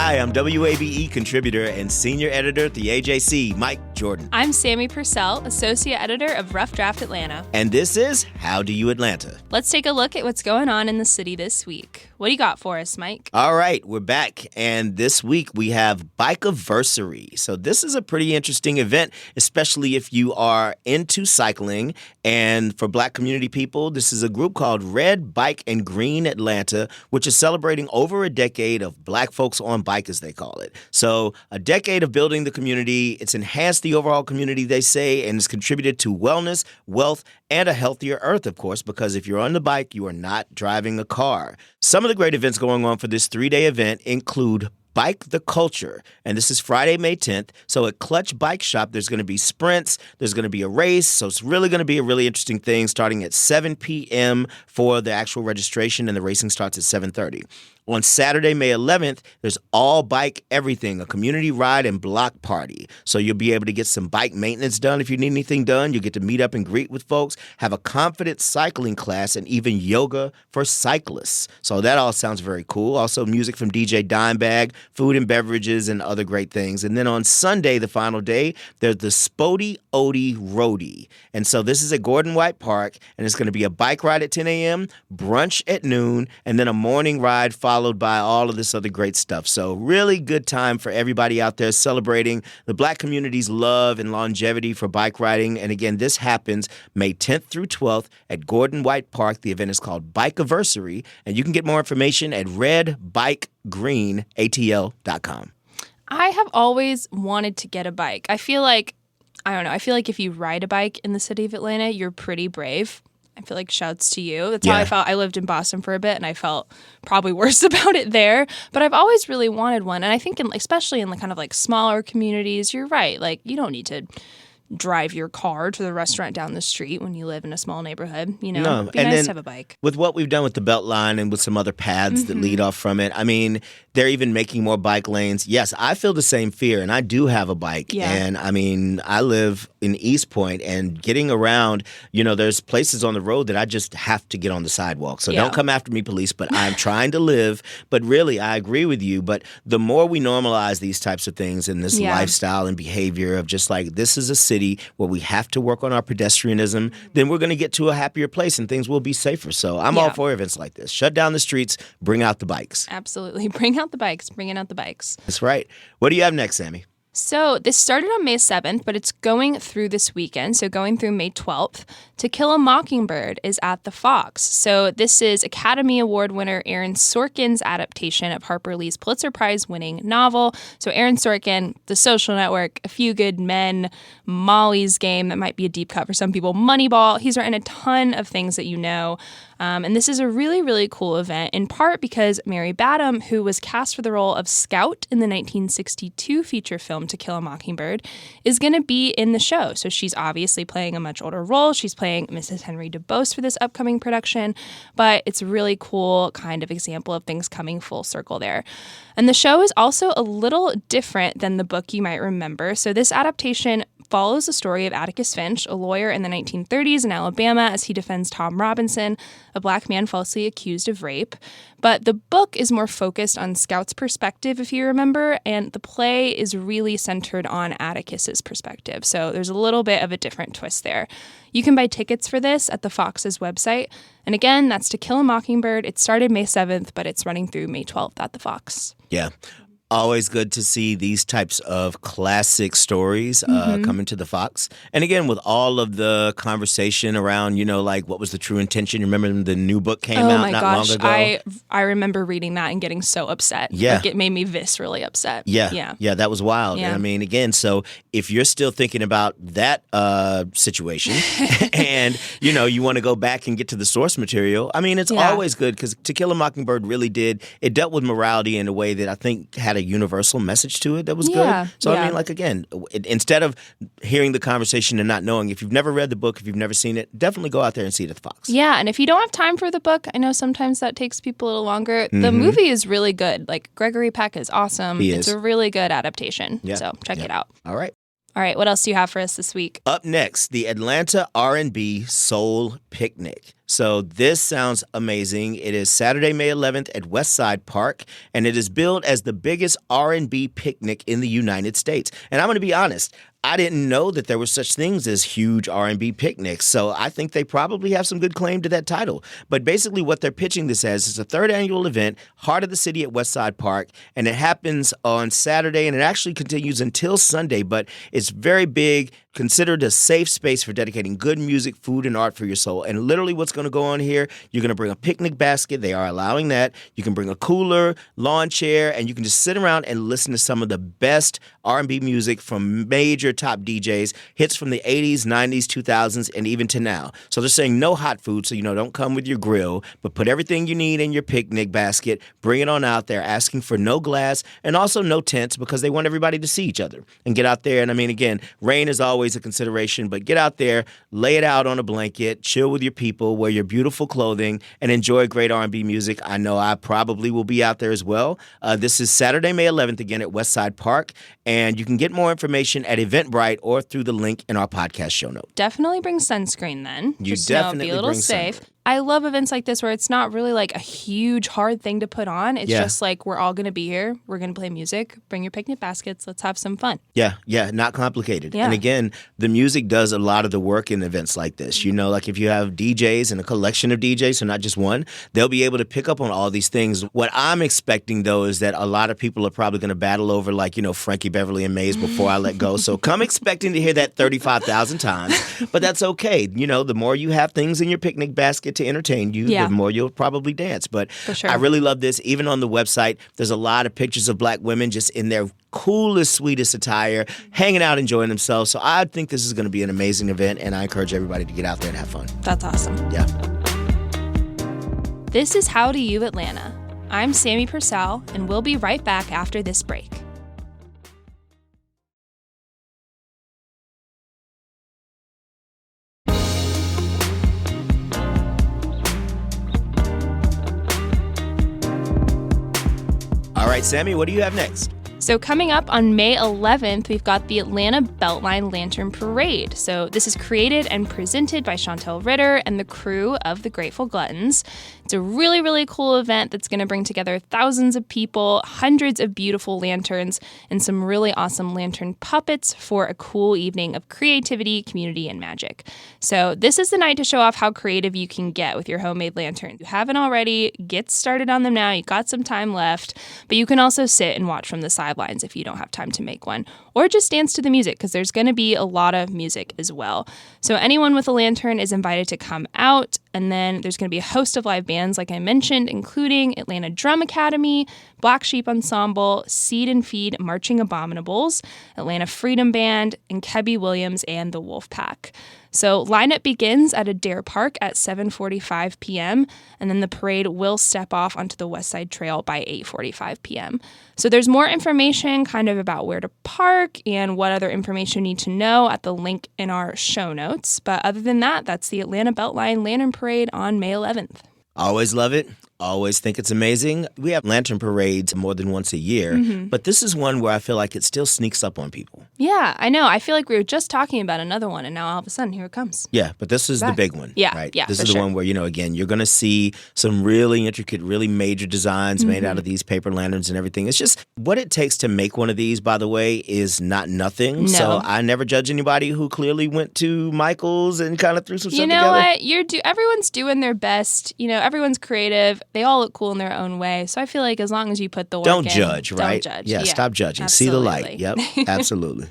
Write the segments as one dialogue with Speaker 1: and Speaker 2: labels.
Speaker 1: Hi, I'm WABE contributor and senior editor at the AJC, Mike Jordan.
Speaker 2: I'm Sammy Purcell, associate editor of Rough Draft Atlanta.
Speaker 1: And this is How Do You Atlanta?
Speaker 2: Let's take a look at what's going on in the city this week. What do you got for us, Mike?
Speaker 1: All right, we're back. And this week we have Bikeaversary. So this is a pretty interesting event, especially if you are into cycling. And for Black community people, this is a group called Red, Bike, and Green Atlanta, which is celebrating over a decade of Black folks on bike, as they call it. So a decade of building the community. It's enhanced the overall community, they say, and it's contributed to wellness, wealth, and a healthier earth, of course, because if you're on the bike, you are not driving a car. Some of the great events going on for this 3-day event include Bike the Culture, and this is Friday, May 10th. So at Clutch Bike Shop, there's going to be sprints, there's going to be a race, so it's really going to be a really interesting thing starting at 7 p.m. for the actual registration, and the racing starts at 7:30. On Saturday, May 11th, there's All Bike Everything, a community ride and block party. So you'll be able to get some bike maintenance done if you need anything done. You'll get to meet up and greet with folks, have a confident cycling class, and even yoga for cyclists. So that all sounds very cool. Also music from DJ Dimebag, food and beverages, and other great things. And then on Sunday, the final day, there's the Spody Odie Roadie. And so this is at Gordon White Park, and it's going to be a bike ride at 10 a.m., brunch at noon, and then a morning ride followed by all of this other great stuff. So really good time for everybody out there celebrating the Black community's love and longevity for bike riding. And again, this happens May 10th through 12th at Gordon White Park. The event is called Bikeaversary, and you can get more information at redbikegreenatl.com.
Speaker 2: I have always wanted to get a bike. I feel like if you ride a bike in the city of Atlanta, you're pretty brave. I feel like shouts to you. That's how I felt. I lived in Boston for a bit, and I felt probably worse about it there. But I've always really wanted one. And I think especially in the kind of like smaller communities, you're right. Like you don't need to drive your car to the restaurant down the street when you live in a small neighborhood. You know,
Speaker 1: no.
Speaker 2: It'd be
Speaker 1: and
Speaker 2: nice
Speaker 1: then
Speaker 2: to have a bike.
Speaker 1: With what we've done with the Beltline and with some other paths that lead off from it, I mean, they're even making more bike lanes. Yes, I feel the same fear, and I do have a bike.
Speaker 2: Yeah.
Speaker 1: And I mean, I live in East Point, and getting around, there's places on the road that I just have to get on the sidewalk. So don't come after me, police, but I'm trying to live. But really, I agree with you. But the more we normalize these types of things and this lifestyle and behavior of just like, this is a city where we have to work on our pedestrianism, then we're going to get to a happier place and things will be safer. So I'm all for events like this. Shut down the streets, bring out the bikes.
Speaker 2: Absolutely. Bring out the bikes. Bringing out the bikes.
Speaker 1: That's right. What do you have next, Sammy?
Speaker 2: So this started on May 7th, but it's going through this weekend, so going through May 12th. To Kill a Mockingbird is at the Fox. So this is Academy Award winner Aaron Sorkin's adaptation of Harper Lee's Pulitzer Prize-winning novel. So Aaron Sorkin, The Social Network, A Few Good Men, Molly's Game, that might be a deep cut for some people, Moneyball. He's written a ton of things that you know. And this is a really, really cool event, in part because Mary Badham, who was cast for the role of Scout in the 1962 feature film To Kill a Mockingbird, is going to be in the show. So she's obviously playing a much older role. She's playing Mrs. Henry DuBose for this upcoming production, but it's a really cool kind of example of things coming full circle there. And the show is also a little different than the book you might remember. So this adaptation follows the story of Atticus Finch, a lawyer in the 1930s in Alabama, as he defends Tom Robinson, a Black man falsely accused of rape. But the book is more focused on Scout's perspective, if you remember, and the play is really centered on Atticus's perspective. So there's a little bit of a different twist there. You can buy tickets for this at the Fox's website. And again, that's To Kill a Mockingbird. It started May 7th, but it's running through May 12th at the Fox.
Speaker 1: Yeah. Always good to see these types of classic stories coming to the Fox. And again, with all of the conversation around, like what was the true intention? Remember the new book came out not long ago?
Speaker 2: I remember reading that and getting so upset.
Speaker 1: Yeah.
Speaker 2: Like it made me viscerally upset.
Speaker 1: Yeah, that was wild.
Speaker 2: Yeah.
Speaker 1: And I mean, again, so if you're still thinking about that situation and, you want to go back and get to the source material, I mean, it's always good because To Kill a Mockingbird really it dealt with morality in a way that I think had a universal message to it that was good. So I mean, like, again, instead of hearing the conversation and not knowing, if you've never read the book, if you've never seen it, definitely go out there and see it at the Fox.
Speaker 2: Yeah, and if you don't have time for the book, I know sometimes that takes people a little longer. The movie is really good. Like, Gregory Peck is awesome. It's a really good adaptation. Yeah. So check it out.
Speaker 1: All right.
Speaker 2: All right, what else do you have for us this week?
Speaker 1: Up next, the Atlanta R&B Soul Picnic. So this sounds amazing. It is Saturday, May 11th at Westside Park, and it is billed as the biggest R&B picnic in the United States. And I'm going to be honest, I didn't know that there were such things as huge R&B picnics, so I think they probably have some good claim to that title. But basically what they're pitching this as is a third annual event, heart of the city at Westside Park, and it happens on Saturday, and it actually continues until Sunday, but it's very big, considered a safe space for dedicating good music, food, and art for your soul. And literally what's going to go on here, you're going to bring a picnic basket. They are allowing that. You can bring a cooler, lawn chair, and you can just sit around and listen to some of the best R&B music from major top DJs, hits from the 80s, 90s, 2000s, and even to now. So they're saying no hot food, so, don't come with your grill, but put everything you need in your picnic basket, bring it on out there, asking for no glass, and also no tents because they want everybody to see each other and get out there. And again, rain is always a consideration, but get out there, lay it out on a blanket, chill with your people, wear your beautiful clothing, and enjoy great R&B music. I know I probably will be out there as well. This is Saturday, May 11th, again at Westside Park, and you can get more information at Eventbrite or through the link in our podcast show note.
Speaker 2: Definitely bring sunscreen then.
Speaker 1: You
Speaker 2: Just
Speaker 1: definitely
Speaker 2: be a little
Speaker 1: bring
Speaker 2: safe.
Speaker 1: sunscreen.
Speaker 2: I love events like this where it's not really like a huge, hard thing to put on. It's just like we're all going to be here. We're going to play music. Bring your picnic baskets. Let's have some fun.
Speaker 1: Yeah, not complicated.
Speaker 2: Yeah.
Speaker 1: And again, the music does a lot of the work in events like this. Like if you have DJs and a collection of DJs, so not just one, they'll be able to pick up on all these things. What I'm expecting, though, is that a lot of people are probably going to battle over, Frankie Beverly and Maze Before I Let Go. So come expecting to hear that 35,000 times, but that's okay. The more you have things in your picnic basket to entertain you, the more you'll probably dance. But
Speaker 2: For sure.
Speaker 1: I really love this. Even on the website, there's a lot of pictures of Black women just in their coolest, sweetest attire, hanging out, enjoying themselves. So I think this is going to be an amazing event, and I encourage everybody to get out there and have fun.
Speaker 2: That's awesome.
Speaker 1: Yeah.
Speaker 2: This is How Do You Atlanta. I'm Sammy Purcell, and we'll be right back after this break.
Speaker 1: All right, Sammy, what do you have next?
Speaker 2: So coming up on May 11th, we've got the Atlanta Beltline Lantern Parade. So this is created and presented by Chantel Ritter and the crew of the Grateful Gluttons. It's a really, really cool event that's going to bring together thousands of people, hundreds of beautiful lanterns, and some really awesome lantern puppets for a cool evening of creativity, community, and magic. So this is the night to show off how creative you can get with your homemade lantern. If you haven't already, get started on them now. You've got some time left, but you can also sit and watch from the sidelines if you don't have time to make one, or just dance to the music because there's going to be a lot of music as well. So anyone with a lantern is invited to come out, and then there's going to be a host of live bands, like I mentioned, including Atlanta Drum Academy, Black Sheep Ensemble, Seed and Feed Marching Abominables, Atlanta Freedom Band, and Kebby Williams and the Wolf Pack. So lineup begins at Adair Park at 7:45 p.m., and then the parade will step off onto the West Side Trail by 8:45 p.m. So there's more information kind of about where to park and what other information you need to know at the link in our show notes. But other than that, that's the Atlanta Beltline Lantern Parade on May 11th.
Speaker 1: Always love it. Always think it's amazing. We have lantern parades more than once a year, but this is one where I feel like it still sneaks up on people.
Speaker 2: Yeah, I know. I feel like we were just talking about another one, and now all of a sudden, here it comes.
Speaker 1: Yeah, but this is the big one.
Speaker 2: Yeah,
Speaker 1: right?
Speaker 2: yeah,
Speaker 1: This
Speaker 2: for
Speaker 1: is the
Speaker 2: sure.
Speaker 1: one where, again, you're going to see some really intricate, really major designs made out of these paper lanterns and everything. It's just what it takes to make one of these, by the way, is not nothing.
Speaker 2: No.
Speaker 1: So I never judge anybody who clearly went to Michael's and kind of threw some stuff
Speaker 2: You know
Speaker 1: together.
Speaker 2: what? Everyone's doing their best. Everyone's creative. They all look cool in their own way. So I feel like as long as you put the work in.
Speaker 1: Don't judge, right?
Speaker 2: Don't judge.
Speaker 1: Yeah, stop judging. See the light.
Speaker 2: Absolutely.
Speaker 1: Yep, absolutely.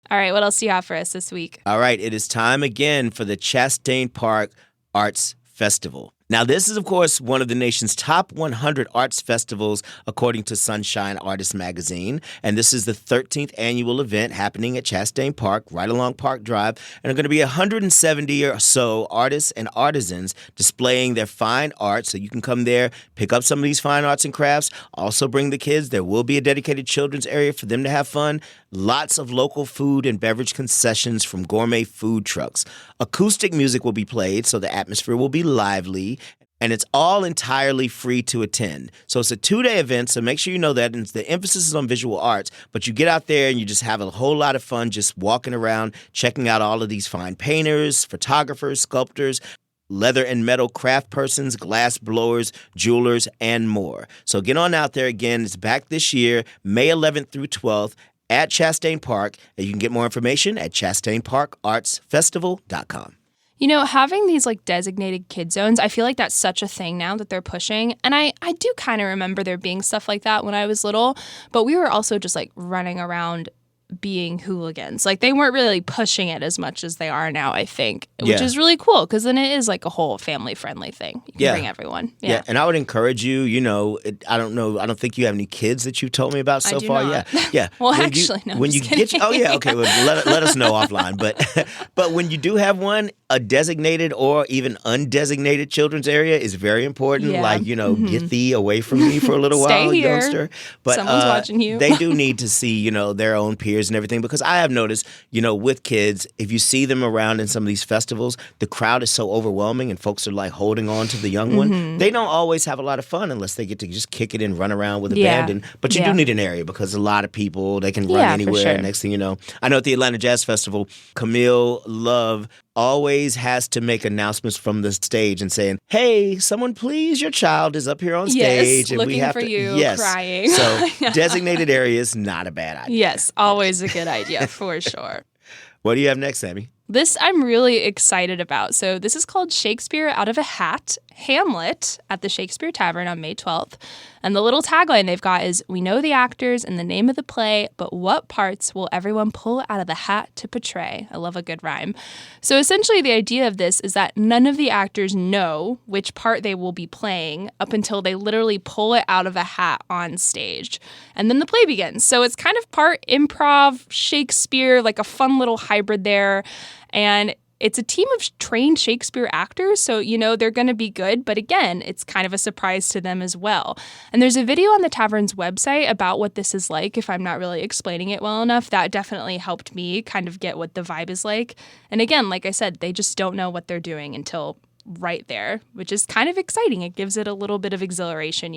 Speaker 2: All right, what else do you have for us this week?
Speaker 1: All right, it is time again for the Chastain Park Arts Festival. Now, this is, of course, one of the nation's top 100 arts festivals, according to Sunshine Artist Magazine. And this is the 13th annual event happening at Chastain Park, right along Park Drive. And there are going to be 170 or so artists and artisans displaying their fine art. So you can come there, pick up some of these fine arts and crafts. Also bring the kids. There will be a dedicated children's area for them to have fun. Lots of local food and beverage concessions from gourmet food trucks. Acoustic music will be played, so the atmosphere will be lively. And it's all entirely free to attend. So it's a 2-day event, so make sure you know that. And the emphasis is on visual arts, but you get out there and you just have a whole lot of fun just walking around, checking out all of these fine painters, photographers, sculptors, leather and metal craft persons, glass blowers, jewelers, and more. So get on out there again. It's back this year, May 11th through 12th at Chastain Park. And you can get more information at ChastainParkArtsFestival.com.
Speaker 2: You know, having these like designated kid zones, I feel like that's such a thing now that they're pushing. And I do kind of remember there being stuff like that when I was little, but we were also just like running around being hooligans. Like they weren't really pushing it as much as they are now, I think, which is really cool because then it is like a whole family friendly thing. You can bring everyone.
Speaker 1: Yeah. And I would encourage you, I don't know, I don't think you have any kids that you've told me about so far.
Speaker 2: Not.
Speaker 1: Yeah.
Speaker 2: Well, actually, no.
Speaker 1: When you get, okay. Well, let us know offline. But when you do have one, a designated or even undesignated children's area is very important.
Speaker 2: Yeah.
Speaker 1: Like, get thee away from me for a little
Speaker 2: Stay
Speaker 1: while,
Speaker 2: here.
Speaker 1: youngster. But
Speaker 2: Someone's watching you.
Speaker 1: They do need to see, their own peers and everything, because I have noticed, with kids, if you see them around in some of these festivals, the crowd is so overwhelming and folks are like holding on to the young one. They don't always have a lot of fun unless they get to just kick it and run around with abandon. But you do need an area because a lot of people, they can run anywhere.
Speaker 2: For sure.
Speaker 1: Next thing you know, I know at the Atlanta Jazz Festival, Camille Love always has to make announcements from the stage and saying, "Hey, someone please, your child is up here on stage." And
Speaker 2: looking
Speaker 1: we have
Speaker 2: for
Speaker 1: to,
Speaker 2: you, crying.
Speaker 1: So designated area is not a bad idea.
Speaker 2: Yes, always a good idea for sure.
Speaker 1: What do you have next, Sammy?
Speaker 2: This I'm really excited about. So this is called Shakespeare Out of a Hat, Hamlet, at the Shakespeare Tavern on May 12th. And the little tagline they've got is, "We know the actors and the name of the play, but what parts will everyone pull out of the hat to portray?" I love a good rhyme. So essentially the idea of this is that none of the actors know which part they will be playing up until they literally pull it out of a hat on stage. And then the play begins. So it's kind of part improv, Shakespeare, like a fun little hybrid there. And it's a team of trained Shakespeare actors, so, they're going to be good. But again, it's kind of a surprise to them as well. And there's a video on the Tavern's website about what this is like. If I'm not really explaining it well enough, that definitely helped me kind of get what the vibe is like. And again, like I said, they just don't know what they're doing until right there, which is kind of exciting. It gives it a little bit of exhilaration,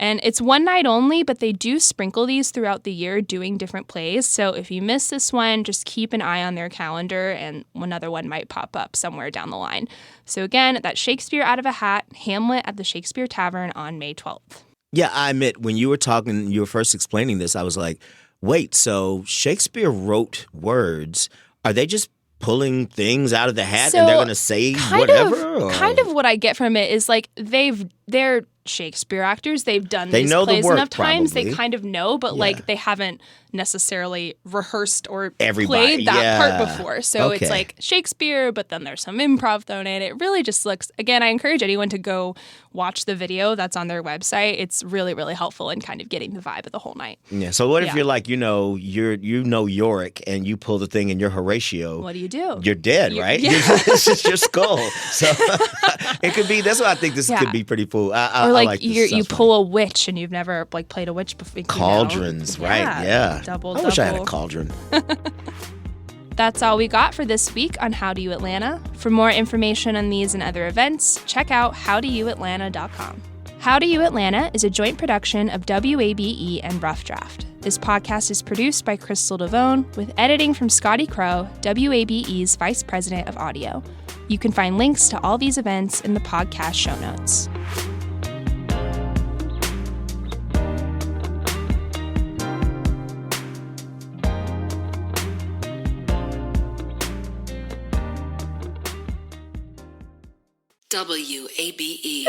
Speaker 2: And it's one night only, but they do sprinkle these throughout the year doing different plays. So if you miss this one, just keep an eye on their calendar and another one might pop up somewhere down the line. So again, that's Shakespeare Out of a Hat, Hamlet at the Shakespeare Tavern on May 12th.
Speaker 1: Yeah, I admit, when you were first explaining this, I was like, wait, so Shakespeare wrote words. Are they just pulling things out of the hat and they're going to say whatever?
Speaker 2: Kind of what I get from it is like they're Shakespeare actors. They've done these plays enough times. They kind of know, but like they haven't necessarily rehearsed or played that part before. So it's like Shakespeare, but then there's some improv thrown in. It really just looks, again, I encourage anyone to go watch the video that's on their website. It's really, really helpful in kind of getting the vibe of the whole night.
Speaker 1: Yeah. So what if you're like, Yorick and you pull the thing and you're Horatio?
Speaker 2: What do you do?
Speaker 1: You're dead, right? Yeah. It's just your skull. So it could be, that's why I think this could be pretty cool.
Speaker 2: Or like you pull a witch and you've never like played a witch before.
Speaker 1: Cauldrons, right? Yeah.
Speaker 2: Double.
Speaker 1: I wish I had a cauldron.
Speaker 2: That's all we got for this week on How Do You Atlanta. For more information on these and other events, check out howdoyouatlanta.com. How Do You Atlanta is a joint production of WABE and Rough Draft. This podcast is produced by Crystal Devone with editing from Scotty Crow, WABE's Vice President of Audio. You can find links to all these events in the podcast show notes.
Speaker 3: WABE.